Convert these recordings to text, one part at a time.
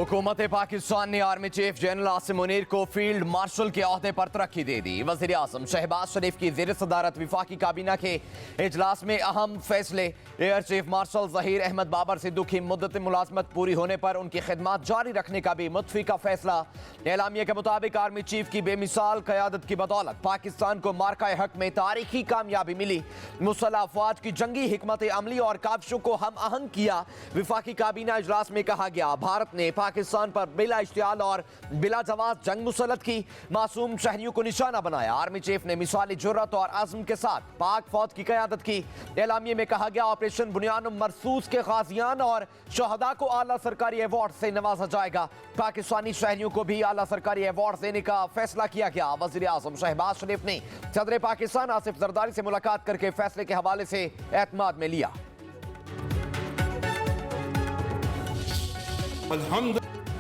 हुकूमत पाकिस्तान ने army chief general Asim Munir को फील्ड मार्शल के ओहदे पर तरक्की दे दी। वज़ीर आज़म शहबाज शरीफ की ज़ेर सदारत विफाकी काबीना के इजलास में अहम फैसले। Air chief marshal Zaheer Ahmed Babar Sidhu की मुद्दत मुलाजमत पूरी होने पर उनकी खिदमत जारी रखने का भी मुतफी का फैसला। एलामिया के मुताबिक आर्मी चीफ की बेमिसाल क़यादत की बदौलत पाकिस्तान को मार्का हक में तारीखी कामयाबी मिली। मुसल्लह अफवाज की जंगी हिकमत अमली और काबशों को हम आहंग किया। विफाकी काबीना इजलास में कहा गया, भारत ने पाकिस्तान पर बिला इश्तियाल और बिला जवाब जंग मुसल्लत की, मासूम शहरियों को निशाना बनाया। आर्मी चीफ ने मिसाली जुर्रत और आज़म के साथ पाक फौज की क़यादत की। एलामिया में कहा गया, ऑपरेशन बुनियाद मरसूस के गाजियान और शहदा को आला सरकारी अवार्ड से नवाजा जाएगा। पाकिस्तानी शहरियों को भी आला सरकारी अवार्ड देने का फैसला किया गया। वज़ीर आज़म शहबाज शरीफ ने सदर पाकिस्तान आसिफ जरदारी से मुलाकात करके फैसले के हवाले से एतमाद में लिया।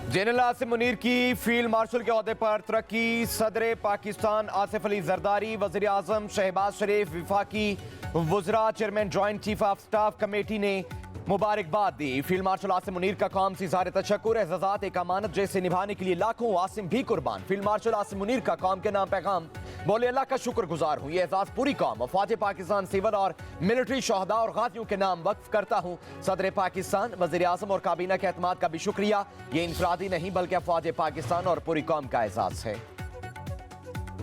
जनरल आसिम मुनीर की फील्ड मार्शल के ओहदे पर तरक्की। सदर पाकिस्तान आसिफ अली जरदारी, वज़ीर आज़म शहबाज शरीफ, विफाकी वज़रा, chairman joint chief of staff committee ने मुबारकबाद दी। फील्ड मार्शल आसिम मुनीर का काम से इज़हार तशक्कुर, एज़ाज़ात एक अमानत जैसे निभाने के लिए लाखों आसिम भी कुर्बान। फील्ड मार्शल आसिम मुनीर का कौम के नाम पैगाम, बोले अल्लाह का शुक्रगुजार हूँ, ये एजाज़ पूरी कौम अफवाज पाकिस्तान सिविल और मिलिट्री शहदा और गाजियों के नाम वक्फ करता हूँ। सदर पाकिस्तान, वज़ीर आज़म और काबीना के एतमाद का भी शुक्रिया। ये इनफरादी नहीं बल्कि अफवाज पाकिस्तान और पूरी कौम का एजाज़ है।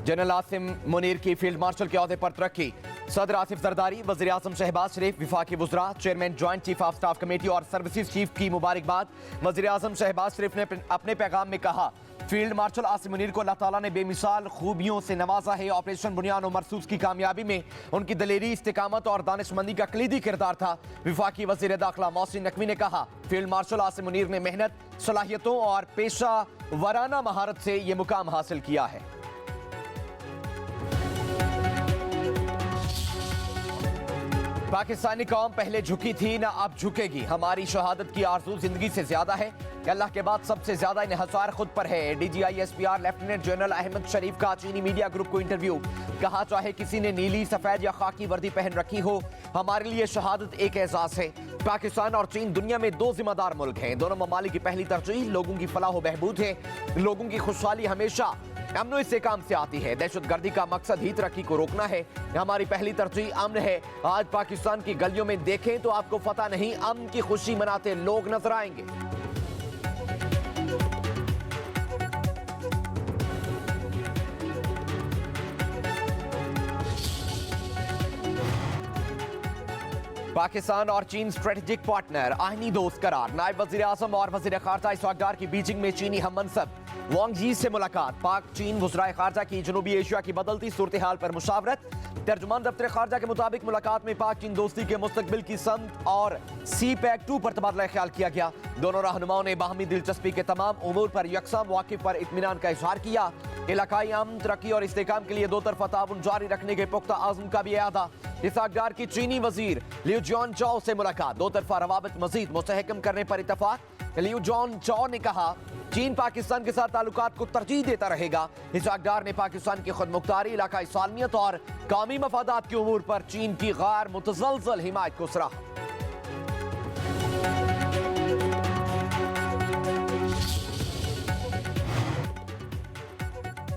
जनरल आसिम मुनीर की फील्ड मार्शल के ओहदे पर तरक्की। सदर आसिफ जरदारी, वज़ीर आज़म शहबाज शरीफ, विफाकी वज़रा, chairman joint chief of staff committee और सर्विसेज चीफ की मुबारकबाद। वज़ीर आज़म शहबाज शरीफ ने अपने पैगाम में कहा, फील्ड मार्शल आसिम मुनीर को अल्लाह ताला ने बेमिसाल खूबियों से नवाजा है। ऑपरेशन बुनियाद और मरसूस की कामयाबी में उनकी दलेरी, इस्तिकामत और दानिशमंदी का कलीदी किरदार था। विफाकी वज़ीर दाखिला मोहसिन नकवी ने कहा, फील्ड मार्शल आसिम मुनीर ने मेहनत, सलाहियतों और पेशा वराना महारत से ये मुकाम हासिल किया है। पाकिस्तानी कौम पहले झुकी थी, ना अब झुकेगी। हमारी शहादत की आरज़ू जिंदगी से ज्यादा है। अल्लाह के बाद सबसे ज्यादा इन्हिसार खुद पर है। DGISPR लेफ्टिनेंट जनरल अहमद शरीफ का चीनी मीडिया ग्रुप को इंटरव्यू। कहा, चाहे किसी ने नीली, सफेद या खाकी वर्दी पहन रखी हो, हमारे लिए शहादत एक एजाज है। पाकिस्तान और चीन दुनिया में दो जिम्मेदार मुल्क हैं। दोनों ममालिक की पहली तरजीह लोगों की फलाह व बहबूद है। लोगों की खुशहाली हमेशा अमन से काम से आती है। दहशत गर्दी का मकसद ही तरक्की को रोकना है। हमारी पहली तरजीह अमन है। आज पाकिस्तान की गलियों में देखें तो आपको पता नहीं अमन की खुशी मनाते लोग नजर आएंगे। पाकिस्तान और चीन स्ट्रेटेजिक पार्टनर, आईनी दोस्त करार। नायब वज़ीर आज़म और वज़ीर ख़ारजा इसहाक़ डार की बीजिंग में चीनी हम मनसब वांग यी से मुलाकात। पाक चीन वज़राए ख़ारजा की जनूबी एशिया की बदलती सूरत हाल पर मुशावरत। तर्जुमान दफ्तर ख़ारजा के मुताबिक मुलाकात में पाक चीन दोस्ती के मुस्तकबिल की समत और CPEC-2 पर तबादला ख्याल किया गया। दोनों रहनुमाओं ने बाहमी दिलचस्पी के तमाम उमूर पर यकसा मौक़िफ़ पर इत्मीनान का इज़हार किया। इलाकाई अमन, तरक्की और इस्तेहकाम के लिए दो तरफ़ा ताउन जारी रखने के पुख्ता आज़म का भी अदा। इसहाक़ डार की चीनी वज़ीर लियू जॉन चाओ से मुलाकात। दो तरफ़ा रवाबित मज़ीद मुस्तहकम करने पर इत्तफ़ाक़। लियू जॉन चाओ ने कहा, चीन पाकिस्तान के साथ ताल्लुकात को तरजीह देता रहेगा। इसहाक़ डार ने पाकिस्तान की खुदमुख्तारी, इलाकाई सालमियत और कौमी मफादात के उमूर पर चीन की गैर मुतज़लज़ल हिमायत को सराहा।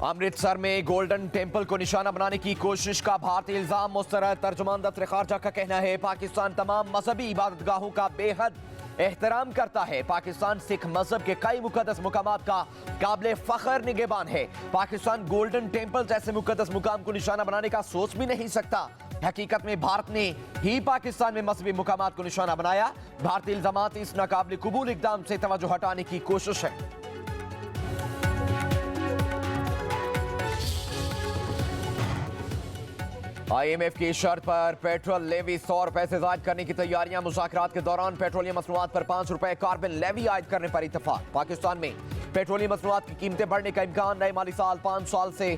अमृतसर में गोल्डन टेम्पल को निशाना बनाने की कोशिश का भारतीय इल्जाम मुस्तरद। तर्जुमान दफ्तर ख़ारजा का कहना है, पाकिस्तान तमाम मजहबी इबादतगाहों का बेहद एहतराम करता है। पाकिस्तान सिख मजहब के कई मुकद्दस मुकामात का काबिल फ़ख्र निगहबान है। पाकिस्तान गोल्डन टेम्पल जैसे मुकद्दस मुकाम को निशाना बनाने का सोच भी नहीं सकता। हकीकत में भारत ने ही पाकिस्तान में मजहबी मुकामात को निशाना बनाया। भारतीय इल्जामात इस नाकाबिल कबूल इक़दाम से तवज्जो हटाने की कोशिश है। IMF की शर्त पर पेट्रोल लेवी 100 रुपए से जायद करने की तैयारियां। मुज़ाकरात के दौरान पेट्रोलियम मसनूआत पर 5 रुपए कार्बन लेवी आयद करने पर इत्तफाक। पाकिस्तान में पेट्रोलियम मसनूआत की कीमतें बढ़ने का इम्कान। नए माली साल 5 साल से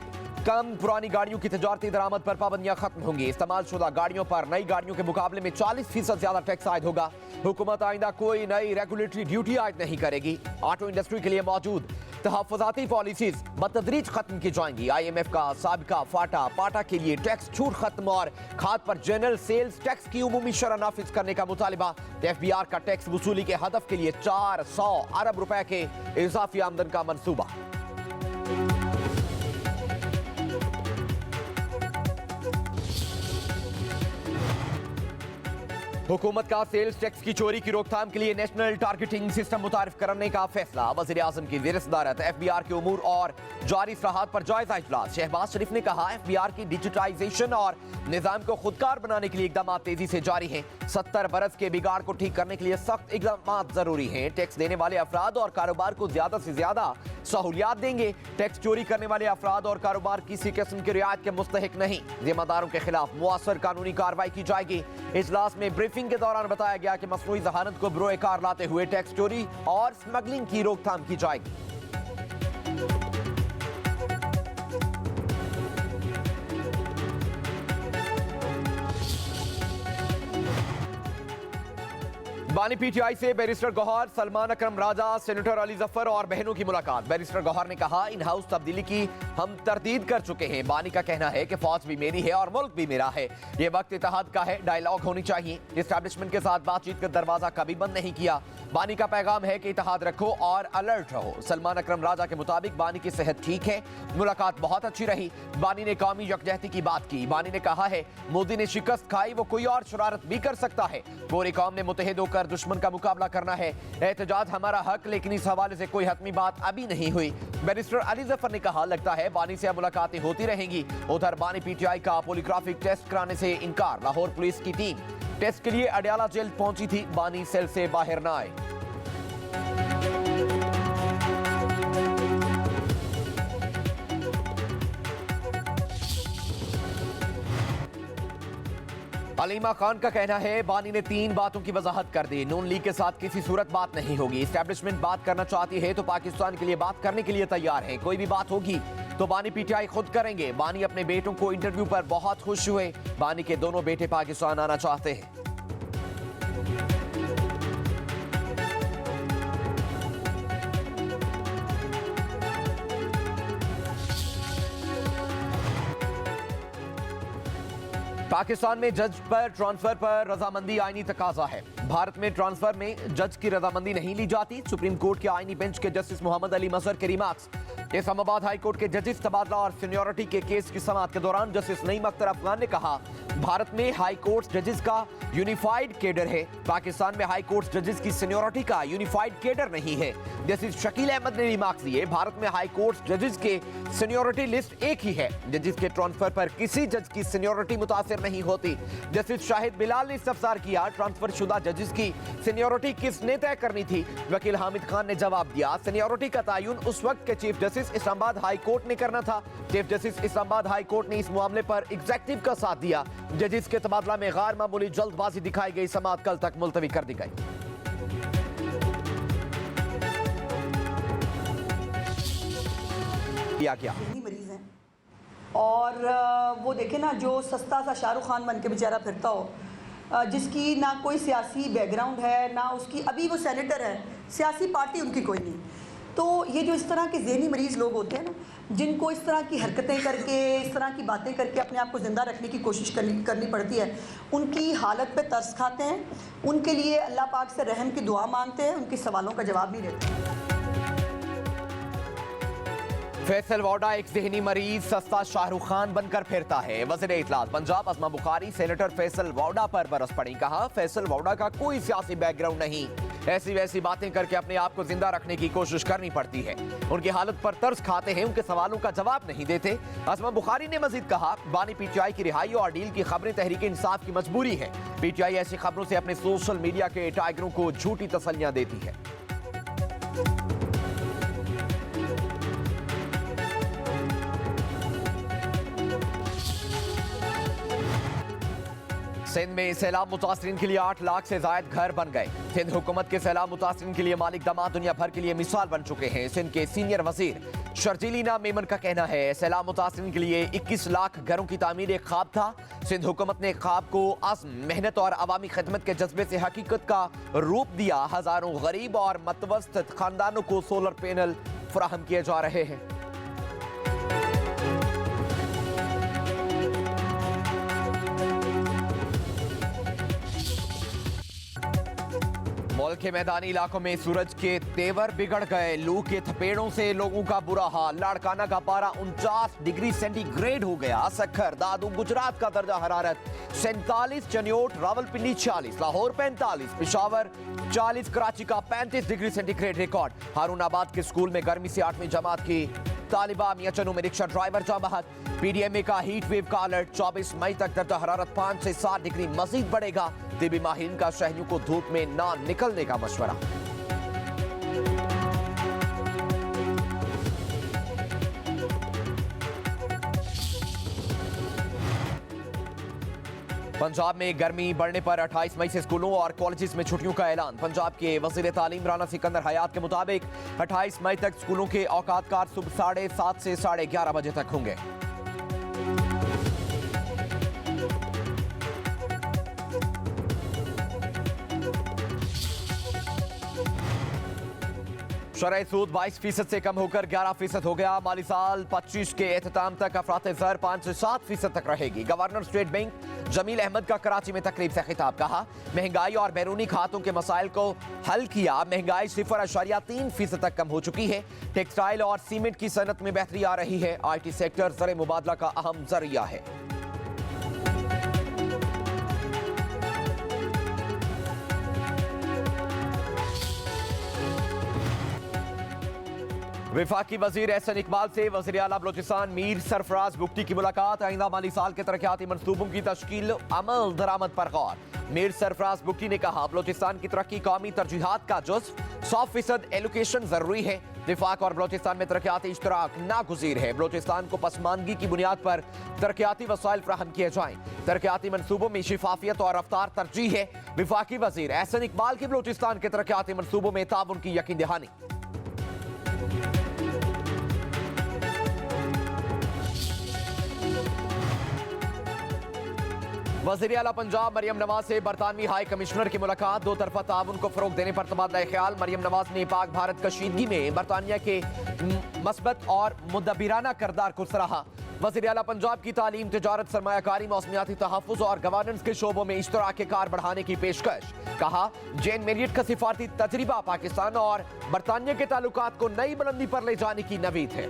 कम पुरानी गाड़ियों की तजारती दरामद पर पाबंदियां खत्म होंगी। इस्तेमाल शुदा गाड़ियों पर नई गाड़ियों के मुकाबले में 40% ज्यादा टैक्स आयद होगा। हुकूमत आइंदा कोई नई रेगुलेटरी ड्यूटी आयद नहीं करेगी। ऑटो इंडस्ट्री के लिए मौजूद तहफ़्फ़ुज़ाती पॉलिसीज बतदरीज खत्म की जाएंगी। IMF का साबिका पाटा के लिए टैक्स छूट खत्म और खाद पर जनरल सेल्स टैक्स की उमूमी शरह नाफिज करने का मुतालिबा। FBR का टैक्स वसूली के हदफ के लिए 400 अरब रुपए के इजाफी आमदन का मंसूबा। हुकूमत का सेल्स टैक्स की चोरी की रोकथाम के लिए नेशनल टारगेटिंग सिस्टम मुतारिफ करने का फैसला। वज़ीर आज़म की ज़ेर सदारत FBR के उमूर और जारी इस्लाहात पर जायजा इजलास। शहबाज शरीफ ने कहा FBR की डिजिटाइजेशन और निज़ाम को खुदकार बनाने के लिए इकदाम तेजी से जारी हैं। 70 बरस के बिगाड़ को ठीक करने के लिए सख्त इकदाम जरूरी हैं। टैक्स देने वाले अफराद और कारोबार को ज्यादा से ज्यादा सहूलियात देंगे। टैक्स चोरी करने वाले अफराद और कारोबार किसी किस्म की रियायत के मुस्तहिक नहीं। जिम्मेदारों के खिलाफ मुअस्सर कानूनी कार्रवाई की जाएगी। इजलास में ब्रीफिंग के दौरान बताया गया कि मसनूई जहानत को बरोए कार लाते हुए टैक्स चोरी और स्मगलिंग की रोकथाम की जाएगी। बानी PTI से बैरिस्टर गौहर, सलमान अकरम राजा, सेनेटर अली जफर और बहनों की मुलाकात। बैरिस्टर गौहर ने कहा इन हाउस तब्दीली की हम तरदीद कर चुके हैं। बानी का कहना है कि फौज भी मेरी है और मुल्क भी मेरा है। ये वक्त इत्तेहाद का है, डायलॉग होनी चाहिए। एस्टैब्लिशमेंट के साथ बातचीत का दरवाजा कभी बंद नहीं किया। बानी का पैगाम है कि इत्तेहाद रखो और अलर्ट रहो। सलमान अकरम राजा के मुताबिक बानी की सेहत ठीक है, मुलाकात बहुत अच्छी रही। बानी ने कौमी यकजहती की बात की। बानी ने कहा है मोदी ने शिकस्त खाई, वो कोई और शरारत भी कर सकता है। पूरी कौम ने मुतहिद होकर दुश्मन का मुकाबला करना है। एहतजाज हमारा हक, लेकिन इस हवाले से कोई हतमी बात अभी नहीं हुई। बैरिस्टर अली जफर ने कहा लगता है बानी से मुलाकातें होती रहेंगी। उधर बानी PTI का पॉलीग्राफिक टेस्ट कराने से इनकार। लाहौर पुलिस की टीम टेस्ट के लिए अडयाला जेल पहुंची थी। बानी सेल से बाहर न आए। अलीमा खान का कहना है बानी ने 3 बातों की वजाहत कर दी। नून लीग के साथ किसी सूरत बात नहीं होगी। एस्टैब्लिशमेंट बात करना चाहती है तो पाकिस्तान के लिए बात करने के लिए तैयार है। कोई भी बात होगी तो बानी PTI खुद करेंगे। बानी अपने बेटों को इंटरव्यू पर बहुत खुश हुए। बानी के दोनों बेटे पाकिस्तान आना चाहते हैं। पाकिस्तान में जज पर ट्रांसफर पर रजामंदी आईनी तकाजा है। भारत में ट्रांसफर में जज की रजामंदी नहीं ली जाती। सुप्रीम कोर्ट के आईनी बेंच के जस्टिस मोहम्मद अली मजहर के रिमार्क्स। इस्लामाबाद हाई कोर्ट के जजेस तबादला और सीनियरिटी के केस की समाअत के दौरान जस्टिस नईम अख्तर अफगान ने कहा भारत में हाई कोर्ट जजेस का यूनिफाइड केडर है। पाकिस्तान में हाई कोर्ट जजेस की सीनियरिटी का यूनिफाइड केडर नहीं है। जस्टिस शकील अहमद ने रिमार्क्स दिए भारत में हाई कोर्ट जजेस के सीनियरिटी लिस्ट एक ही है। जजेस के ट्रांसफर पर किसी जज की सीनियरिटी मुतासिर नहीं होती। जस्टिस शाहिद बिलाल ने इस्तफसार किया ट्रांसफर शुदा जजेस की सीनियरिटी किसने तय करनी थी। वकील हामिद खान ने जवाब दिया सीनियरिटी का तयन उस वक्त के chief justice Islamabad high court ने करना था। Chief justice Islamabad high court ने इस मामले पर एग्जीक्यूटिव का साथ दिया। जजेस के तबादला में गैर मामूली जल्दबाजी दिखाई गई। समाअत कल तक मुलतवी कर दी गई। क्या मरीज हैं और वो देखे ना जो सस्ता सा शाहरुख खान बन के बेचारा फिरता हो, जिसकी ना कोई सियासी बैकग्राउंड है ना उसकी, अभी वो सेनेटर है, सियासी पार्टी उनकी कोई नहीं। तो ये जो इस तरह के ज़हनी मरीज़ लोग होते हैं ना, जिनको इस तरह की हरकतें करके इस तरह की बातें करके अपने आप को ज़िंदा रखने की कोशिश करनी पड़ती है, उनकी हालत पे तरस खाते हैं, उनके लिए अल्लाह पाक से रहम की दुआ मांगते हैं, उनके सवालों का जवाब नहीं देते। फैसल वाडा एक ज़हनी मरीज सस्ता शाहरुख खान बनकर फिरता है। वज़ीर इत्तलात पंजाब अस्मा बुखारी सेनेटर फैसल वाडा पर बरस पड़ी। कहा फैसल वाडा का कोई सियासी बैकग्राउंड नहीं, ऐसी वैसी बातें करके अपने आप को जिंदा रखने की कोशिश करनी पड़ती है। उनकी हालत पर तरस खाते हैं, उनके सवालों का जवाब नहीं देते। अस्मा बुखारी ने मजीद कहा बानी PTI की रिहाई और डील की खबरें तहरीक इंसाफ की मजबूरी है। PTI ऐसी खबरों से अपने सोशल मीडिया के टाइगरों को झूठी तसल्लियां देती है। सिंध में सैलाब मुतासरीन के लिए 8 लाख से जायद घर बन गए। सिंध हुकूमत के सैलाब मुतासरीन के लिए माली इक़दामात दुनिया भर के लिए मिसाल बन चुके हैं। सिंध के सीनियर वजीर शर्जीलीना मेमन का कहना है सैलाब मुतासरीन के लिए 21 लाख घरों की तामीर एक ख्वाब था। सिंध हुकूमत ने ख्वाब को अज़्म, मेहनत और अवामी खिदमत के जज्बे से हकीकत का रूप दिया। हजारों गरीब और मतवसत खानदानों को सोलर पैनल फराहम किए जा रहे हैं। मुल्क के मैदानी इलाकों में सूरज के तेवर बिगड़ गए। लू के थपेड़ों से लोगों का बुरा हाल। लाड़काना का पारा 49 डिग्री सेंटीग्रेड हो गया। सखर, दादू, गुजरात का दर्जा हरारत 47, चनियोट, रावलपिंडी 40, लाहौर 45, पेशावर 40, कराची का 35 डिग्री सेंटीग्रेड रिकॉर्ड। हारूनाबाद के स्कूल में गर्मी से 8वीं जमात की तालिबा, मियां चनू में रिक्शा ड्राइवर जाँ बहक। पीडीएमए का हीट वेव का अलर्ट। 24 मई तक दर्जा हरारत 5 से 7 डिग्री मजीद बढ़ेगा। तिबी माहिरीन का शहरियों को धूप में ना निकलने का मशवरा। पंजाब में गर्मी बढ़ने पर 28 मई से स्कूलों और कॉलेजेस में छुट्टियों का ऐलान। पंजाब के वजीर तालीम राना सिकंदर हयात के मुताबिक 28 मई तक स्कूलों के औकातकार सुबह 7:30 से 11:30 बजे तक होंगे। शरह सूद 22% से कम होकर 11% हो गया। माली साल 25 के एहतमाम तक अफराते ज़र 5 से 7% तक रहेगी। Governor state bank Jameel Ahmed का कराची में तकरीब से खिताब। कहा महंगाई और बैरूनी खातों के मसाइल को हल किया। महंगाई 0.3% तक कम हो चुकी है। टेक्सटाइल और सीमेंट की सनत में बेहतरी आ रही है। IT सेक्टर ज़र मुबादला का अहम जरिया है। वफाकी वजीर एहसन इकबाल से वज़ीर आला बलोचिस्तान मीर सरफराज बुगटी की मुलाकात। आइंदा माली साल के तरक्याती मनसूबों की तश्कील, अमल दरामद पर गौर। मीर सरफराज बुगटी ने कहा बलोचिस्तान की तरक्की कौमी तरजीहात का जुज़्व, 100% एलोकेशन जरूरी है। वफाक और बलोचिस्तान में तरक्याती इश्तराक नागुज़ीर है। बलोचिस्तान को पसमानदगी की बुनियाद पर तरक्याती वसाइल फ्राहम किए जाएं। तरक्याती मनसूबों में शिफाफियत और रफ्तार तरजीह है। वफाकी वजीर एहसन इकबाल की बलोचिस्तान के तरक्याती मनसूबों में ताउन की यकीन दहानी। वज़ीर आला पंजाब मरियम नवाज से बरतानवी हाई कमिश्नर की मुलाकात। दो तरफा ताउन को फरोग देने पर तबादला ख्याल। मरियम नवाज ने पाक भारत कशीदगी में बरतानिया के मस्बत और मुदब्बिराना किरदार को सराहा। वज़ीर आला पंजाब की तालीम, तिजारत, सरमायाकारी, मौसमियाती तहफ़्फ़ुज़ और गवर्नेंस के शोबों में इश्तराक कार बढ़ाने की पेशकश। कहा जेन मेरियट का सिफारती तजरिबा पाकिस्तान और बरतानिया के ताल्लुकात को नई बुलंदी पर ले जाने की नवीद है।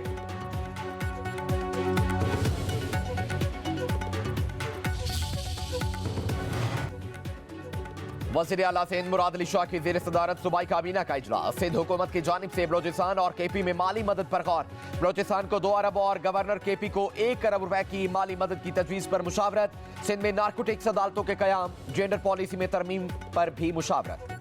वज़ीर आला सिंध मुराद अली शाह की ज़ेर सदारत सूबाई काबीना का इजलास। सिंध हुकूमत की जानिब से बलोचिस्तान और KP में माली मदद पर गौर। बलोचिस्तान को 2 अरब और गवर्नर KP को 1 अरब रुपए की माली मदद की तजवीज़ पर मुशावरत। सिंध में नारकोटिक्स अदालतों के कयाम, जेंडर पॉलिसी में तरमीम पर भी मुशावरत।